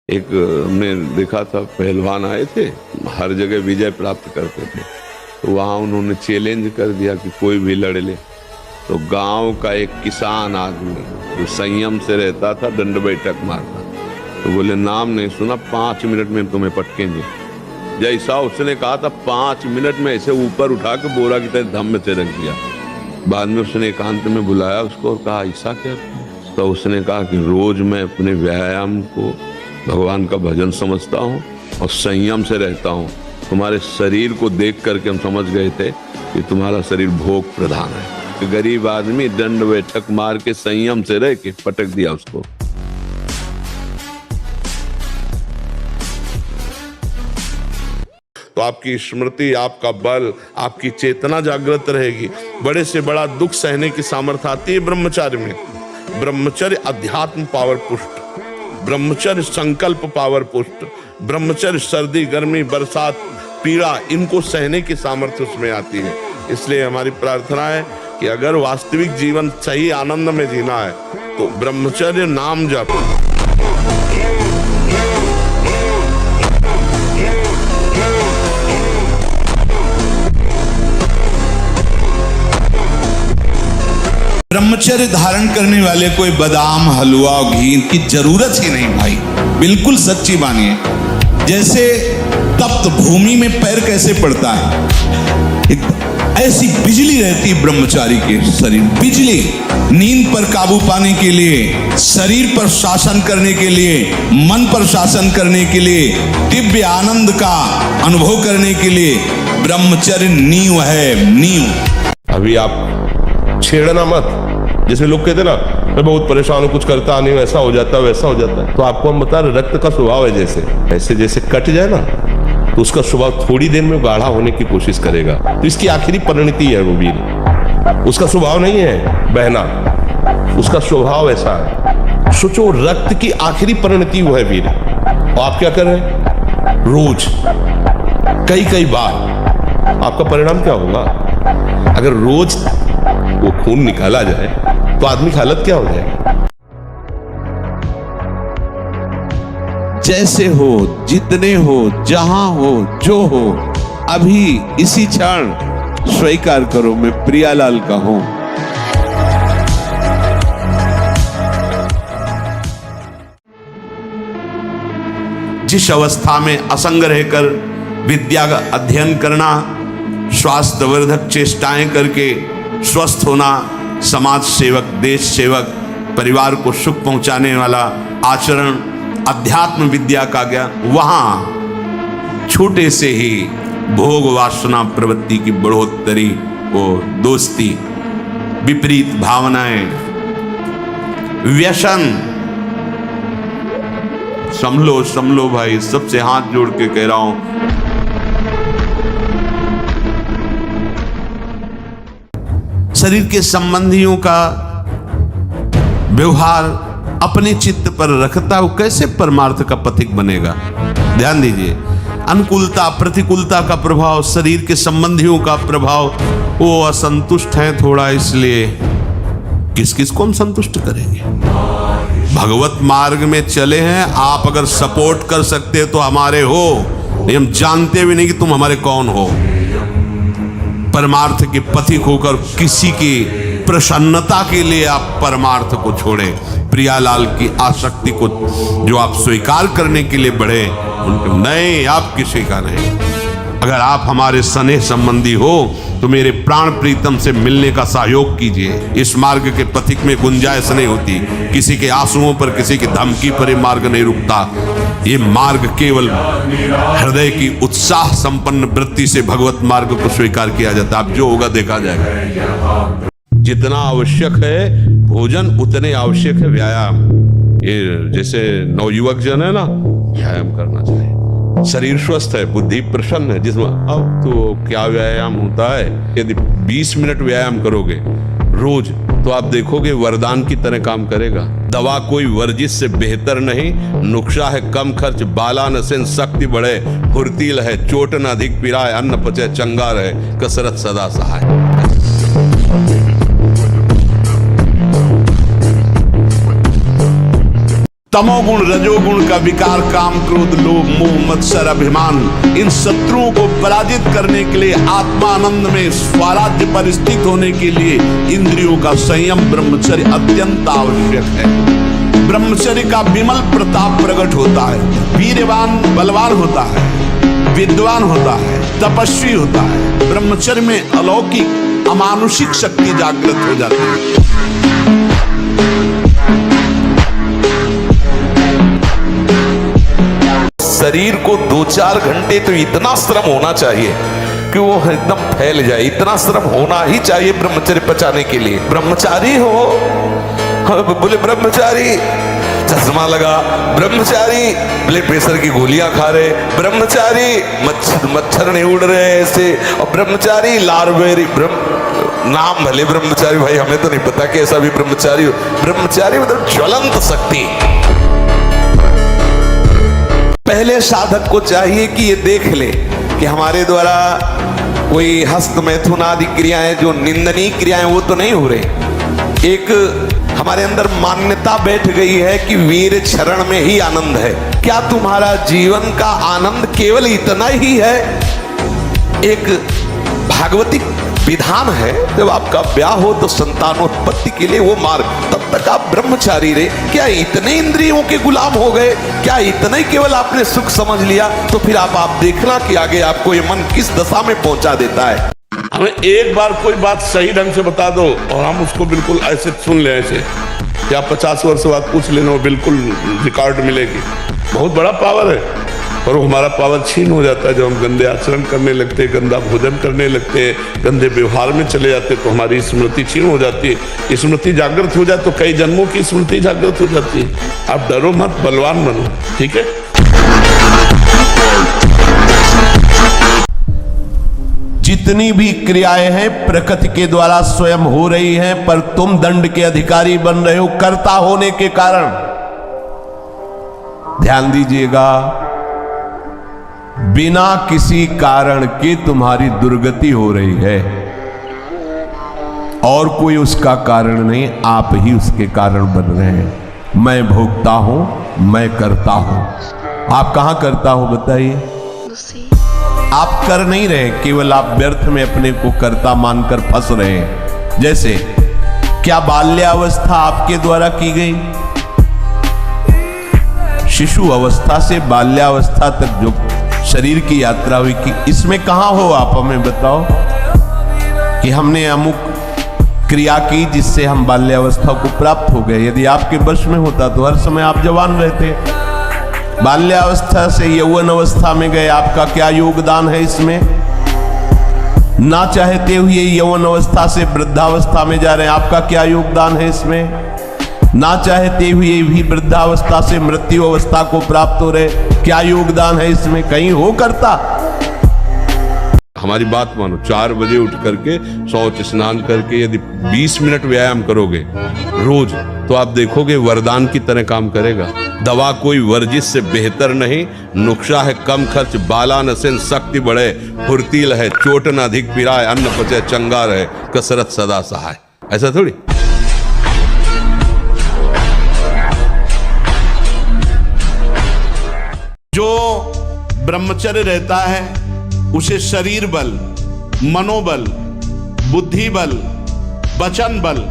एक हमने देखा था, पहलवान आए थे, हर जगह विजय प्राप्त करते थे, तो वहाँ उन्होंने चैलेंज कर दिया कि कोई भी लड़ ले। तो गांव का एक किसान आदमी जो संयम से रहता था, दंड बैठक मारता, तो बोले नाम नहीं सुना, 5 मिनट में तुम्हें पटकेंगे। जैसा उसने कहा था, 5 मिनट में ऐसे ऊपर उठा के बोरा की तरह धम्म से रख दिया। बाद में उसने एकांत में बुलाया उसको और कहा ऐसा क्या? तो उसने कहा कि रोज मैं अपने व्यायाम को भगवान का भजन समझता हूँ और संयम से रहता हूँ। तुम्हारे शरीर को देख करके हम समझ गए थे कि तुम्हारा शरीर भोग प्रधान है। गरीब आदमी दंड बैठक मार के संयम से रह के पटक दिया उसको। तो आपकी स्मृति, आपका बल, आपकी चेतना जागृत रहेगी। बड़े से बड़ा दुख सहने की सामर्थ्य आती है ब्रह्मचर्य में। ब्रह्मचर्य अध्यात्म पावर पुष्ट, ब्रह्मचर्य संकल्प पावर पुष्ट, ब्रह्मचर्य सर्दी गर्मी बरसात पीड़ा इनको सहने की सामर्थ्य उसमें आती है। इसलिए हमारी प्रार्थना है कि अगर वास्तविक जीवन सही आनंद में जीना है तो ब्रह्मचर्य नाम जप। ब्रह्मचर्य धारण करने वाले कोई बादाम हलवा और घी की जरूरत ही नहीं भाई, बिल्कुल सच्ची मानिए। जैसे तप्त भूमि में पैर कैसे पड़ता है, ऐसी बिजली रहती है ब्रह्मचारी के शरीर। बिजली नींद पर काबू पाने के लिए, शरीर पर शासन करने के लिए, मन पर शासन करने के लिए, दिव्य आनंद का अनुभव करने के लिए ब्रह्मचर्य नींव है, नींव। अभी आप छेड़ना मत। जैसे लोग कहते ना मैं बहुत परेशान हूं, कुछ करता नहीं, ऐसा हो जाता है वैसा हो जाता है। तो आपको हम बता रहे, रक्त का स्वभाव है जैसे ऐसे जैसे कट जाए ना तो उसका स्वभाव थोड़ी देर में गाढ़ा होने की कोशिश करेगा। तो इसकी आखिरी परिणति है वो वीर। उसका स्वभाव नहीं है बहना, उसका स्वभाव ऐसा है। सोचो, रक्त की आखिरी परिणति वो है वीर। और आप क्या कर रहे हैं? रोज कई बार आपका परिणाम क्या होगा? अगर रोज वो खून निकाला जाए तो आदमी की हालत क्या हो जाएगी? जैसे हो, जितने हो, जहां हो, जो हो, अभी इसी क्षण स्वीकार करो मैं प्रियालाल का हूं। जिस अवस्था में असंग रहकर विद्या का अध्ययन करना, स्वास्थ्यवर्धक चेष्टाएं करके स्वस्थ होना, समाज सेवक, देश सेवक, परिवार को सुख पहुंचाने वाला आचरण, अध्यात्म विद्या का ज्ञान, वहां छोटे से ही भोग वासना प्रवृत्ति की बढ़ोतरी, वो दोस्ती, विपरीत भावनाएं, व्यसन, समलो भाई, सबसे हाथ जोड़ के कह रहा हूं। शरीर के संबंधियों का व्यवहार अपने चित्त पर रखता वो कैसे परमार्थ का पथिक बनेगा? ध्यान दीजिए, अनुकूलता प्रतिकूलता का प्रभाव, शरीर के संबंधियों का प्रभाव, वो असंतुष्ट हैं थोड़ा, इसलिए किस किस को हम संतुष्ट करेंगे? भगवत मार्ग में चले हैं, आप अगर सपोर्ट कर सकते तो हमारे हो, नहीं हम जानते भी नहीं कि तुम हमारे कौन हो। परमार्थ के पथिक होकर किसी की प्रसन्नता के लिए आप परमार्थ को छोड़े, प्रियालाल की आसक्ति को जो आप स्वीकार करने के लिए बढ़े, उनके नहीं, आप किसी का नहीं। अगर आप हमारे स्नेह संबंधी हो तो मेरे प्राण प्रीतम से मिलने का सहयोग कीजिए। इस मार्ग के पथिक में गुंजाइश नहीं होती, किसी के आंसुओं पर, किसी की धमकी पर ये मार्ग नहीं रुकता। ये मार्ग केवल हृदय की उत्साह संपन्न वृत्ति से भगवत मार्ग को स्वीकार किया जाता है। अब जो होगा देखा जाएगा। जितना आवश्यक है भोजन, उतने आवश्यक है व्यायाम। ये जैसे नवयुवक जन है ना, व्यायाम करना चाहिए। शरीर स्वस्थ है, बुद्धि प्रसन्न है, जिसमें अब तो क्या व्यायाम होता है। यदि 20 मिनट व्यायाम करोगे रोज तो आप देखोगे वरदान की तरह काम करेगा। दवा कोई वर्जिश से बेहतर नहीं, नुक्शा है कम खर्च, बाला नसेन शक्ति बढ़े, फुर्तील है, चोट न अधिक पिराए, अन्न पचे चंगा रहे, कसरत सदा सहाय। तमोगुण रजोगुण का विकार, काम क्रोध लोभ मोह मत्सर अभिमान, इन शत्रुओं को पराजित करने के लिए, आत्मानंद में स्वराज्य पर स्थित होने के लिए इंद्रियों का संयम ब्रह्मचर्य अत्यंत आवश्यक है। ब्रह्मचर्य का विमल प्रताप प्रकट होता है, वीरवान बलवान होता है, विद्वान होता है, तपस्वी होता है। ब्रह्मचर्य में अलौकिक अमानुषिक शक्ति जागृत हो जाती है। शरीर को 2-4 घंटे तो इतना श्रम होना चाहिए कि वो एकदम फैल जाए, इतना श्रम होना ही चाहिए ब्रह्मचर्य पचाने के लिए। ब्रह्मचारी हो, बोले ब्रह्मचारी चश्मा लगा, ब्रह्मचारी ब्लड प्रेशर की गोलियां खा रहे, ब्रह्मचारी मच्छर नहीं उड़ रहे ऐसे, और ब्रह्मचारी लारवेरी नाम भले ब्रह्मचारी, भाई हमें तो नहीं पता कि ऐसा भी ब्रह्मचारी हो। ब्रह्मचारी मतलब ज्वलंत शक्ति। पहले साधक को चाहिए कि ये देख ले कि हमारे द्वारा कोई हस्त मैथुन आदि क्रियाएं जो निंदनीय क्रियाएं वो तो नहीं हो रही। एक हमारे अंदर मान्यता बैठ गई है कि वीर चरण में ही आनंद है। क्या तुम्हारा जीवन का आनंद केवल इतना ही है? एक भागवतिक विधान है, जब आपका ब्याह हो तो संतानोत्पत्ति के लिए वो मार्ग, तब तक आप ब्रह्मचारी रहे। क्या इतने इंद्रियों के गुलाम हो गए? क्या इतना ही केवल आपने सुख समझ लिया? तो फिर आप देखना कि आगे आपको ये मन किस दशा में पहुंचा देता है। हमें एक बार कोई बात सही ढंग से बता दो और हम उसको बिल्कुल ऐसे सुन ले, ऐसे या 50 वर्ष बाद पूछ लेना, वो बिल्कुल रिकॉर्ड मिलेगी। बहुत बड़ा पावर है, और वो हमारा पावर छीन हो जाता है जब हम गंदे आचरण करने लगते हैं, गंदा भोजन करने लगते हैं, गंदे व्यवहार में चले जाते हैं, तो हमारी स्मृति छीन हो जाती है। स्मृति जागृत हो जाए तो कई जन्मों की स्मृति जागृत हो जाती है। आप डरो मत, बलवान बनो, ठीक है। जितनी भी क्रियाएं हैं प्रकृति के द्वारा स्वयं हो रही हैं, पर तुम दंड के अधिकारी बन रहे हो कर्ता होने के कारण। ध्यान दीजिएगा, बिना किसी कारण के तुम्हारी दुर्गति हो रही है और कोई उसका कारण नहीं, आप ही उसके कारण बन रहे हैं। मैं भोगता हूं, मैं करता हूं। आप कहां करता हो बताइए? आप कर नहीं रहे, केवल आप व्यर्थ में अपने को कर्ता मानकर फंस रहे हैं। जैसे क्या बाल्यावस्था आपके द्वारा की गई? शिशु अवस्था से बाल्यावस्था तक जो शरीर की यात्रा हुई, कि इसमें कहां हो आप हमें बताओ कि हमने अमुक क्रिया की जिससे हम बाल्यावस्था को प्राप्त हो गए। यदि आपके वश में होता तो हर समय आप जवान रहते। बाल्यावस्था से यौवन अवस्था में गए, आपका क्या योगदान है इसमें? ना चाहते हुए यौवन अवस्था से वृद्धावस्था में जा रहे हैं, आपका क्या योगदान है इसमें? ना चाहते हुए भी वृद्धावस्था से मृत्यु अवस्था को प्राप्त हो रहे, क्या योगदान है इसमें? कहीं हो करता? हमारी बात मानो, 4 बजे उठ करके शौच स्नान करके यदि 20 मिनट व्यायाम करोगे रोज, तो आप देखोगे वरदान की तरह काम करेगा। दवा कोई वर्जिश से बेहतर नहीं, नुक्शा है कम खर्च, बाला नसेन शक्ति बढ़े, फुर्तील है चोट न अधिक पिराए, अन्न पचे चंगा रहे, कसरत सदा सहाय। ऐसा थोड़ी। जो ब्रह्मचर्य रहता है उसे शरीर बल, मनोबल, बुद्धि बल, वचन बल,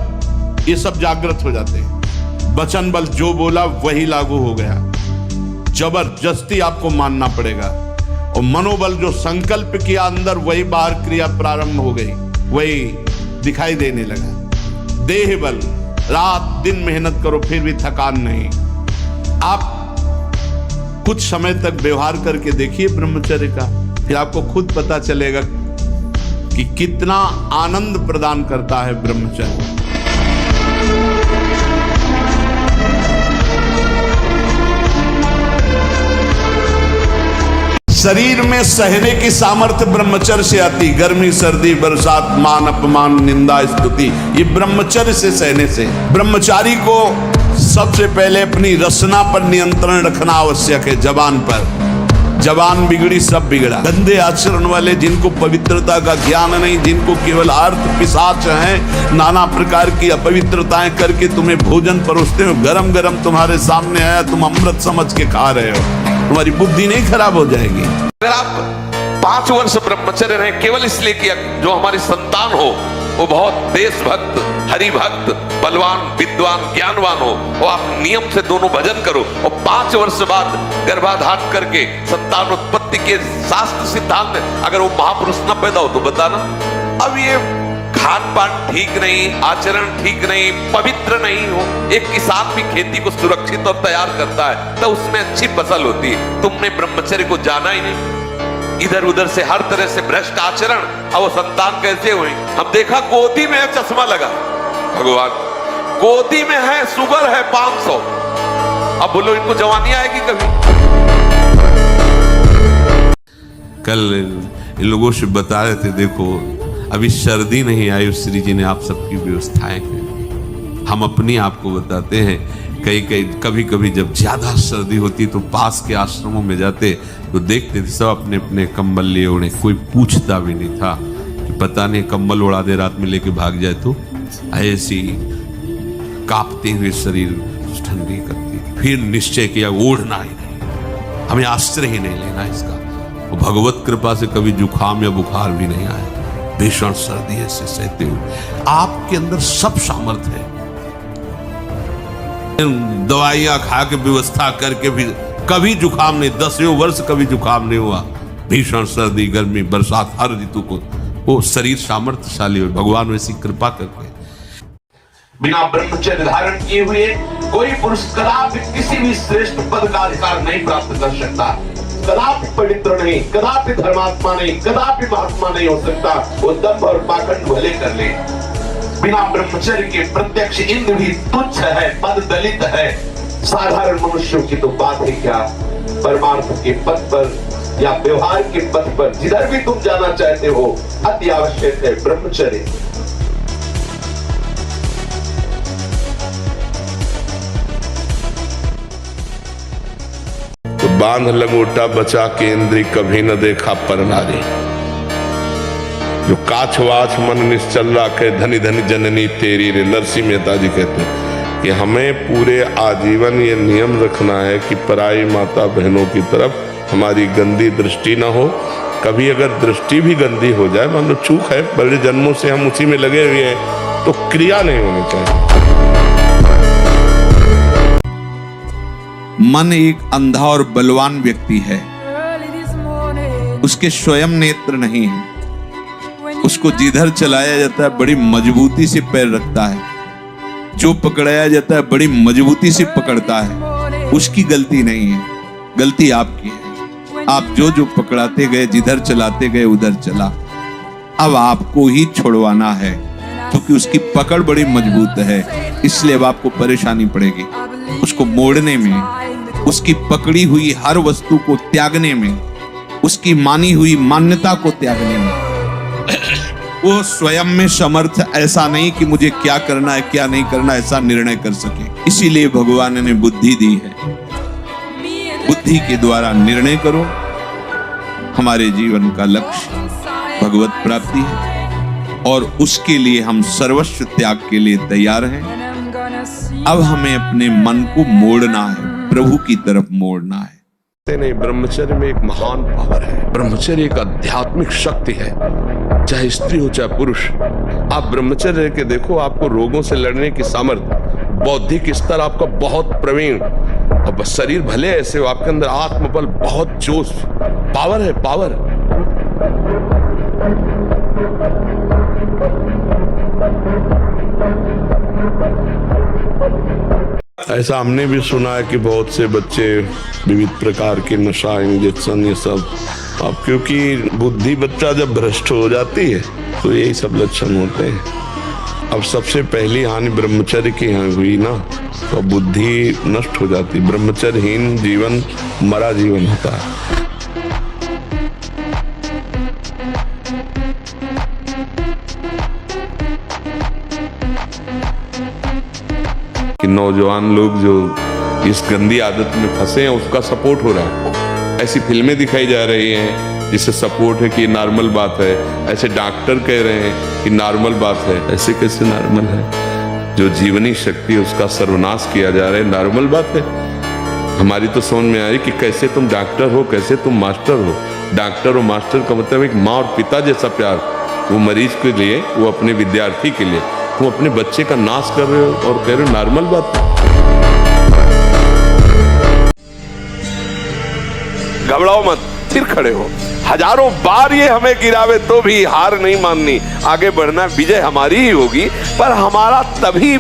ये सब जागृत हो जाते हैं। वचन बल जो बोला वही लागू हो गया, जबरदस्ती आपको मानना पड़ेगा। और मनोबल जो संकल्प किया अंदर, वही बाहर क्रिया प्रारंभ हो गई, वही दिखाई देने लगा। देह बल, रात दिन मेहनत करो फिर भी थकान नहीं। आप कुछ समय तक व्यवहार करके देखिए ब्रह्मचर्य का, फिर आपको खुद पता चलेगा कि कितना आनंद प्रदान करता है ब्रह्मचर्य। शरीर में सहने की सामर्थ्य ब्रह्मचर्य से आती। गर्मी सर्दी बरसात मान अपमान निंदा स्तुति, ये ब्रह्मचर्य से सहने से। ब्रह्मचारी को सबसे पहले अपनी रसना पर नियंत्रण रखना आवश्यक है, जबान पर। जबान बिगड़ी सब बिगड़ा। गंदे आचरण वाले, जिनको पवित्रता का ज्ञान नहीं, जिनको केवल अर्थ पिशाच हैं, नाना प्रकार की अपवित्रताएं करके तुम्हें भोजन परोसते हो, गरम गरम तुम्हारे सामने आया, तुम अमृत समझ के खा रहे हो, तुम्हारी बुद्धि नहीं खराब हो जाएगी? अगर आप 5 वर्ष ब्रह्मचर्य रहे केवल इसलिए कि जो हमारी संतान हो वो बहुत देशभक्त, हरिभक्त, बलवान, विद्वान, ज्ञानवान हो, और आप नियम से दोनों भजन करो, और 5 वर्ष बाद गर्भाधान करके संतान उत्पत्ति के शास्त्र सिद्धांत में अगर वो महापुरुष न पैदा हो तो बताना। अब ये खान पान ठीक नहीं, आचरण ठीक नहीं, पवित्र नहीं हो, एक किसान भी खेती को सुरक्षित और तैयार करता है तो उसमें अच्छी फसल होती है। तुमने ब्रह्मचर्य को जाना ही नहीं, इधर उधर से हर तरह से भ्रष्ट आचरण, अब वो संतान कैसे हुई? हम देखा गोदी में चश्मा लगा, भगवान गोदी में है, शुगर है 500, अब बोलो इनको जवानी आएगी कभी? कल इन लोगों से बता रहे थे, देखो अभी सर्दी नहीं आई, श्री जी ने आप सबकी व्यवस्थाएं की। हम अपनी आपको बताते हैं, कभी कभी जब ज्यादा सर्दी होती तो पास के आश्रमों में जाते तो देखते थे सब अपने अपने कंबल लिए ओढ़े, कोई पूछता भी नहीं था कि पता नहीं कंबल उड़ा दे रात में लेके भाग जाए तो। ऐसी कांपते हुए शरीर ठंडी करती, फिर निश्चय किया ओढ़ना ही नहीं, हमें आश्रय ही नहीं लेना इसका। वो भगवत कृपा से कभी जुखाम या बुखार भी नहीं आया, भीषण सर्दी ऐसे सहते हुए। आपके अंदर सब सामर्थ्य है, दवाइयां खा के व्यवस्था करके भी कभी जुखाम नहीं, 10 वर्ष कभी जुखाम नहीं हुआ। भीषण सर्दी, गर्मी, बरसात, हर ऋतु को वो शरीर सामर्थ्यशाली हो, भगवान वैसी कृपा करके। बिना ब्रह्मचर्य धारण किए हुए कोई पुरुष कदापि किसी भी श्रेष्ठ पद का अधिकार नहीं प्राप्त कर सकता, कदापि पवित्र नहीं, कदापि धर्मात्मा नहीं, कदापि महात्मा नहीं हो सकता। वो दंभ और पाखंड भले कर ले, बिना ब्रह्मचर्य के प्रत्यक्ष इंद्र भी तुच्छ है, पद दलित है, साधारण मनुष्यों की तो बात है क्या। परमार्थ के पद पर या व्यवहार के पद पर जिधर भी तुम जाना चाहते हो, अति आवश्यक है ब्रह्मचर्य। तो बांध लंगोटा बचा के इंद्री, कभी न देखा पर नारी। जो काछ वाछ मन निश्चल राखे, धनी धनी जननी तेरी रे। नरसिंह मेहता जी कहते हैं कि हमें पूरे आजीवन ये नियम रखना है कि पराई माता बहनों की तरफ हमारी गंदी दृष्टि ना हो। कभी अगर दृष्टि भी गंदी हो जाए, मान लो चूक है, बड़े जन्मों से हम उसी में लगे हुए हैं, तो क्रिया नहीं होनी चाहिए। मन एक अंधा और बलवान व्यक्ति है, उसके स्वयं नेत्र नहीं है, उसको जिधर चलाया जाता है बड़ी मजबूती से पैर रखता है, जो पकड़ाया जाता है बड़ी मजबूती से पकड़ता है। उसकी गलती नहीं है, गलती आपकी है। आप जो पकड़ाते गए, जिधर चलाते गए उधर चला। अब आपको ही छोड़वाना है, क्योंकि उसकी पकड़ बड़ी मजबूत है, इसलिए अब आपको परेशानी पड़ेगी उसको मोड़ने में, उसकी पकड़ी हुई हर वस्तु को त्यागने में, उसकी मानी हुई मान्यता को त्यागने में। वो स्वयं में समर्थ ऐसा नहीं कि मुझे क्या करना है क्या नहीं करना ऐसा निर्णय कर सके। इसीलिए भगवान ने बुद्धि दी है, बुद्धि के द्वारा निर्णय करो। हमारे जीवन का लक्ष्य भगवत प्राप्ति है और उसके लिए हम सर्वस्व त्याग के लिए तैयार हैं। अब हमें अपने मन को मोड़ना है, प्रभु की तरफ मोड़ना है। नहीं, ब्रह्मचर्य में एक महान पावर है। ब्रह्मचर्य एक आध्यात्मिक शक्ति है, चाहे स्त्री हो चाहे पुरुष। आप ब्रह्मचर्य के देखो, आपको रोगों से लड़ने की सामर्थ्य, बौद्धिक स्तर आपका बहुत प्रवीण, और शरीर भले ऐसे हो, आपके अंदर आत्मबल, बहुत जोश, पावर है, पावर। ऐसा हमने भी सुना है कि बहुत से बच्चे विविध प्रकार के नशा, इंजेक्शन, ये सब। अब क्योंकि बुद्धि बच्चा जब भ्रष्ट हो जाती है तो यही सब लक्षण होते हैं। अब सबसे पहली हानि ब्रह्मचर्य की यहाँ हुई ना, तो बुद्धि नष्ट हो जाती। ब्रह्मचर्यहीन जीवन मरा जीवन होता है। कि नौजवान लोग जो इस गंदी आदत में फंसे हैं, उसका सपोर्ट हो रहा है। ऐसी फिल्में दिखाई जा रही हैं जिससे सपोर्ट है कि ये नॉर्मल बात है, ऐसे डॉक्टर कह रहे हैं कि नॉर्मल बात है। ऐसे कैसे नॉर्मल है? जो जीवनी शक्ति है उसका सर्वनाश किया जा रहा है, नॉर्मल बात है? हमारी तो समझ में आई कि कैसे तुम डॉक्टर हो, कैसे तुम मास्टर हो। डॉक्टर और मास्टर का मतलब एक माँ और पिता जैसा प्यार, वो मरीज के लिए, वो अपने विद्यार्थी के लिए। तुम अपने बच्चे का नाश कर रहे हो और कह रहे हो नॉर्मल बात है। घबराओ मत, फिर खड़े हो। हजारों बार ये हमें गिरावे तो भी हार नहीं माननी, आगे बढ़ना, विजय हमारी ही होगी। पर हमारा तभी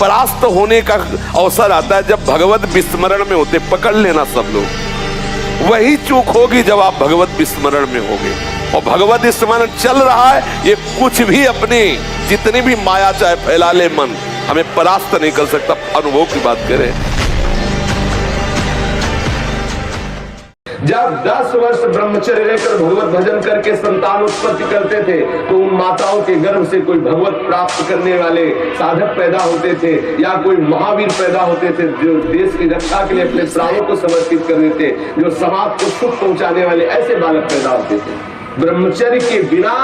परास्त होने का अवसर आता है जब भगवत विस्मरण में होते। पकड़ लेना सब लोग, वही चूक होगी जब आप भगवत विस्मरण में होगे। और भगवत स्मरण चल रहा है, ये कुछ भी अपनी जितनी भी माया चाहे फैला ले मन, हमें परास्त नहीं कर सकता। अनुभव की बात करें, जब 10 वर्ष ब्रह्मचर्य रहकर भगवत भजन करके संतान उत्पत्ति करते थे तो उन माताओं के गर्भ से कोई भगवत प्राप्त करने वाले साधक पैदा होते थे या कोई महावीर पैदा होते थे जो देश की रक्षा के लिए अपने प्राणों को समर्पित कर देते, जो समाज को सुख पहुंचाने वाले ऐसे बालक पैदा होते थे। ब्रह्मचर्य के बिना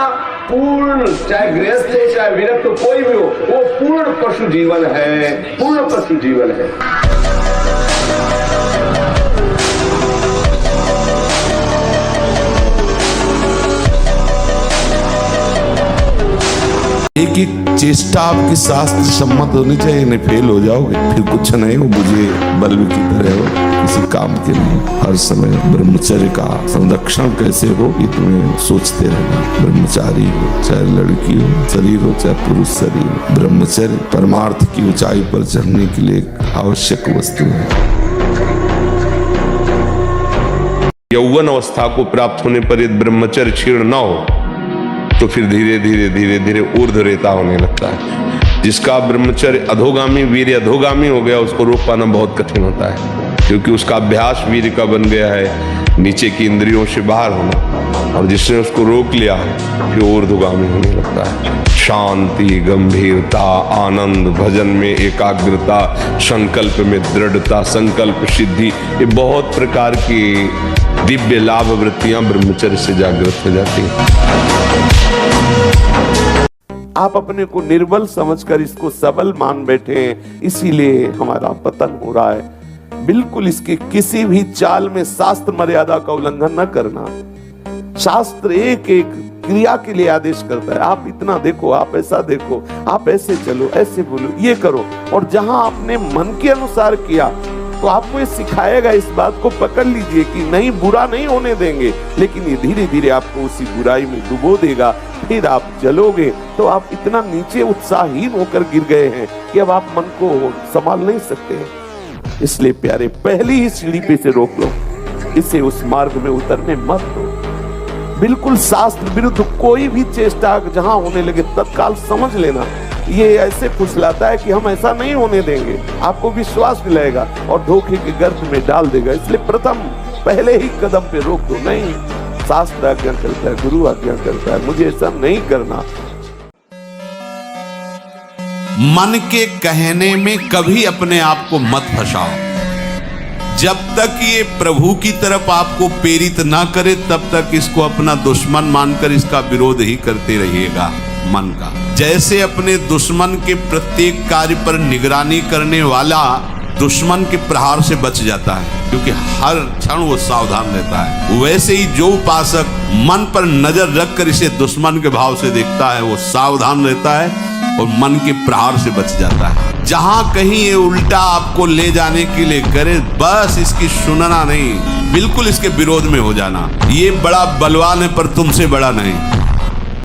पूर्ण, चाहे गृहस्थ हो चाहे विरक्त हो, कोई भी हो, वो पूर्ण पशु जीवन है, पूर्ण पशु जीवन है। एक एक चेष्टा आपकी शास्त्र सम्मत होनी चाहिए, नहीं फेल हो जाओगे, फिर कुछ नहीं हो, मुझे बल्ब की तरह हो किसी काम के लिए। हर समय ब्रह्मचर्य का संरक्षण कैसे हो ये तुम्हें सोचते रहना। ब्रह्मचारी हो चाहे लड़की हो, शरीर हो चाहे पुरुष शरीर हो, ब्रह्मचर्य परमार्थ की ऊंचाई पर चढ़ने के लिए एक आवश्यक वस्तु है। यौवन अवस्था को प्राप्त होने पर यदि ब्रह्मचर्य क्षीण न हो तो फिर धीरे धीरे धीरे धीरे ऊर्ध्वरेता होने लगता है। जिसका ब्रह्मचर्य अधोगामी, वीर्य अधोगामी हो गया, उसको रोक पाना बहुत कठिन होता है, क्योंकि उसका अभ्यास वीर्य का बन गया है नीचे की इंद्रियों से बाहर होना, और जिसने उसको रोक लिया फिर ऊर्ध्वगामी होने लगता है। शांति, गंभीरता, आनंद, भजन में एकाग्रता, संकल्प में दृढ़ता, संकल्प सिद्धि, ये बहुत प्रकार की दिव्य लाभ वृत्तियां ब्रह्मचर्य से जागृत हो जाती हैं। आप अपने को निर्बल समझकर इसको सबल मान बैठे हैं, इसीलिए हमारा पतन हो रहा है। बिल्कुल इसके किसी भी चाल में शास्त्र मर्यादा का उल्लंघन न करना। शास्त्र एक एक क्रिया के लिए आदेश करता है। आप इतना देखो, आप ऐसा देखो, आप ऐसे चलो, ऐसे बोलो, ये करो। और जहां आपने मन के अनुसार किया तो आपको ये सिखाएगा, इस बात को पकड़ लीजिए कि नहीं, बुरा नहीं होने देंगे, लेकिन ये धीरे धीरे आपको उसी बुराई में डुबो देगा। फिर आप चलोगे तो आप इतना नीचे उत्साहहीन होकर गिर गए हैं कि अब आप मन को संभाल नहीं सकते हैं। इसलिए प्यारे, पहली ही सीढ़ी पे से रोक लो, इसे उस मार्ग में उतरने मत दो। बिल्कुल शास्त्र विरुद्ध कोई भी चेष्टा जहां होने लगे तत्काल समझ लेना, ये ऐसे फुसलाता है कि हम ऐसा नहीं होने देंगे, आपको विश्वास दिलाएगा और धोखे के गर्भ में डाल देगा। इसलिए प्रथम पहले ही कदम पे रोक दो। नहीं, शास्त्र आज्ञा करता है, गुरु आज्ञा करता है, मुझे ऐसा नहीं करना। मन के कहने में कभी अपने आप को मत फंसाओ। जब तक ये प्रभु की तरफ आपको प्रेरित ना करे तब तक इसको अपना दुश्मन मानकर इसका विरोध ही करते रहिएगा। मन का जैसे अपने दुश्मन के प्रत्येक कार्य पर निगरानी करने वाला दुश्मन के प्रहार से बच जाता है, क्योंकि हर क्षण वो सावधान रहता है, वैसे ही जो उपासक मन पर नजर रखकर इसे दुश्मन के भाव से देखता है वो सावधान रहता है और मन के प्रहार से बच जाता है। जहां कहीं ये उल्टा आपको ले जाने के लिए करे, बस इसकी सुनना नहीं, बिल्कुल इसके विरोध में हो जाना। ये बड़ा बलवान है पर तुमसे बड़ा नहीं।